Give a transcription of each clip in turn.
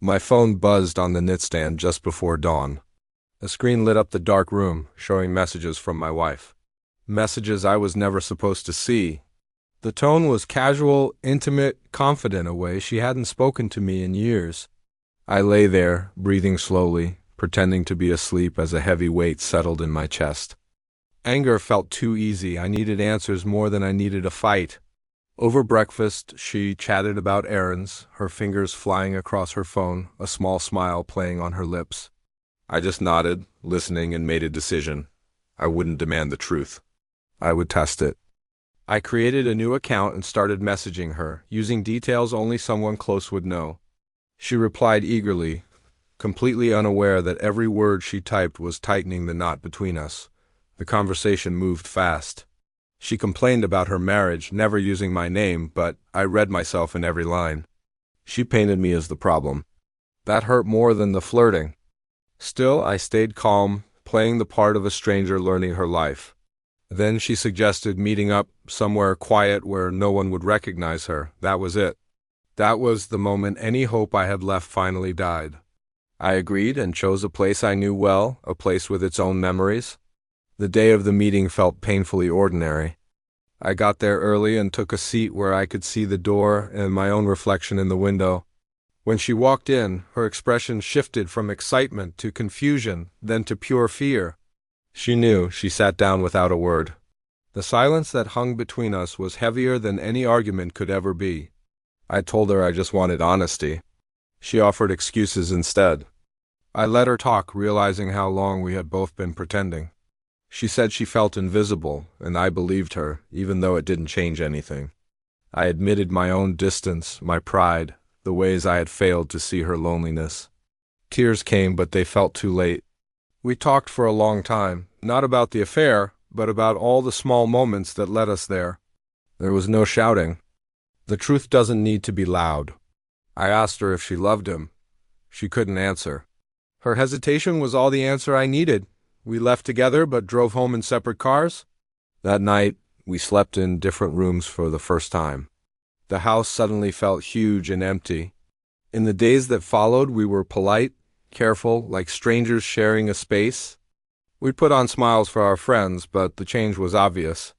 My phone buzzed on the nightstand just before dawn. A screen lit up the dark room, showing messages from my wife. Messages I was never supposed to see. The tone was casual, intimate, confident, a way she hadn't spoken to me in years. I lay there, breathing slowly, pretending to be asleep as a heavy weight settled in my chest. Anger felt too easy. I needed answers more than I needed a fight. Over breakfast, she chatted about errands, her fingers flying across her phone, a small smile playing on her lips. I just nodded, listening, and made a decision. I wouldn't demand the truth. I would test it. I created a new account and started messaging her, using details only someone close would know. She replied eagerly, completely unaware that every word she typed was tightening the knot between us. The conversation moved fast. She complained about her marriage, never using my name, but I read myself in every line. She painted me as the problem. That hurt more than the flirting. Still, I stayed calm, playing the part of a stranger learning her life. Then she suggested meeting up somewhere quiet where no one would recognize her. That was it. That was the moment any hope I had left finally died. I agreed and chose a place I knew well, a place with its own memories. The day of the meeting felt painfully ordinary. I got there early and took a seat where I could see the door and my own reflection in the window. When she walked in, her expression shifted from excitement to confusion, then to pure fear. She knew. She sat down without a word. The silence that hung between us was heavier than any argument could ever be. I told her I just wanted honesty. She offered excuses instead. I let her talk, realizing how long we had both been pretending. She said she felt invisible, and I believed her, even though it didn't change anything. I admitted my own distance, my pride, the ways I had failed to see her loneliness. Tears came, but they felt too late. We talked for a long time, not about the affair, but about all the small moments that led us there. There was no shouting. The truth doesn't need to be loud. I asked her if she loved him. She couldn't answer. Her hesitation was all the answer I needed. We left together but drove home in separate cars. That night, we slept in different rooms for the first time. The house suddenly felt huge and empty. In the days that followed, we were polite, careful, like strangers sharing a space. We put on smiles for our friends, but the change was obvious.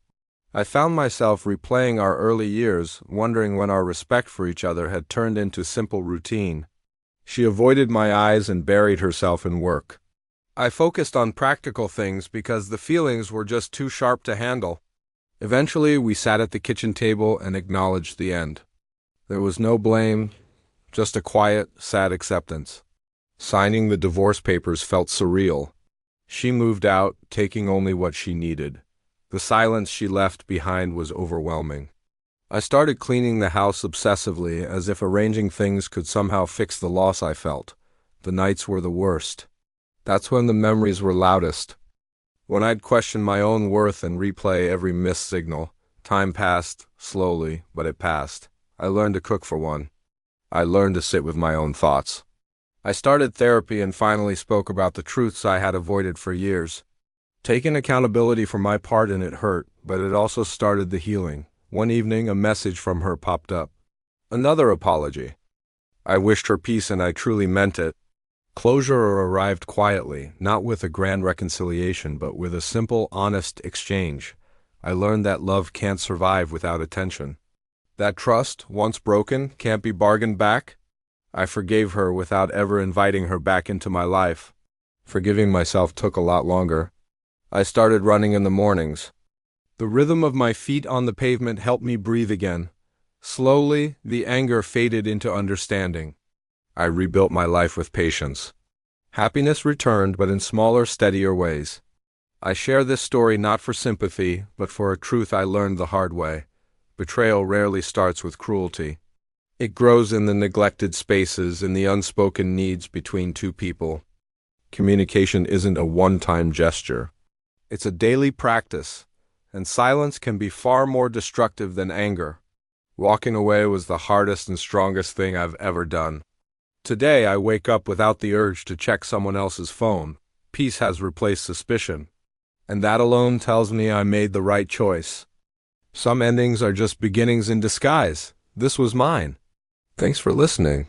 I found myself replaying our early years, wondering when our respect for each other had turned into simple routine. She avoided my eyes and buried herself in work. I focused on practical things because the feelings were just too sharp to handle. Eventually, we sat at the kitchen table and acknowledged the end. There was no blame, just a quiet, sad acceptance. Signing the divorce papers felt surreal. She moved out, taking only what she needed. The silence she left behind was overwhelming. I started cleaning the house obsessively, as if arranging things could somehow fix the loss I felt. The nights were the worst. That's when the memories were loudest. When I'd question my own worth and replay every missed signal. Time passed, slowly, but it passed. I learned to cook for one. I learned to sit with my own thoughts. I started therapy and finally spoke about the truths I had avoided for years. Taking accountability for my part in it hurt, but it also started the healing. One evening, a message from her popped up. Another apology. I wished her peace and I truly meant it. Closure arrived quietly, not with a grand reconciliation, but with a simple, honest exchange. I learned that love can't survive without attention. That trust, once broken, can't be bargained back. I forgave her without ever inviting her back into my life. Forgiving myself took a lot longer. I started running in the mornings. The rhythm of my feet on the pavement helped me breathe again. Slowly, the anger faded into understanding. I rebuilt my life with patience. Happiness returned, but in smaller, steadier ways. I share this story not for sympathy, but for a truth I learned the hard way. Betrayal rarely starts with cruelty. It grows in the neglected spaces, in the unspoken needs between two people. Communication isn't a one-time gesture. It's a daily practice, and silence can be far more destructive than anger. Walking away was the hardest and strongest thing I've ever done. Today, I wake up without the urge to check someone else's phone. Peace has replaced suspicion. And that alone tells me I made the right choice. Some endings are just beginnings in disguise. This was mine. Thanks for listening.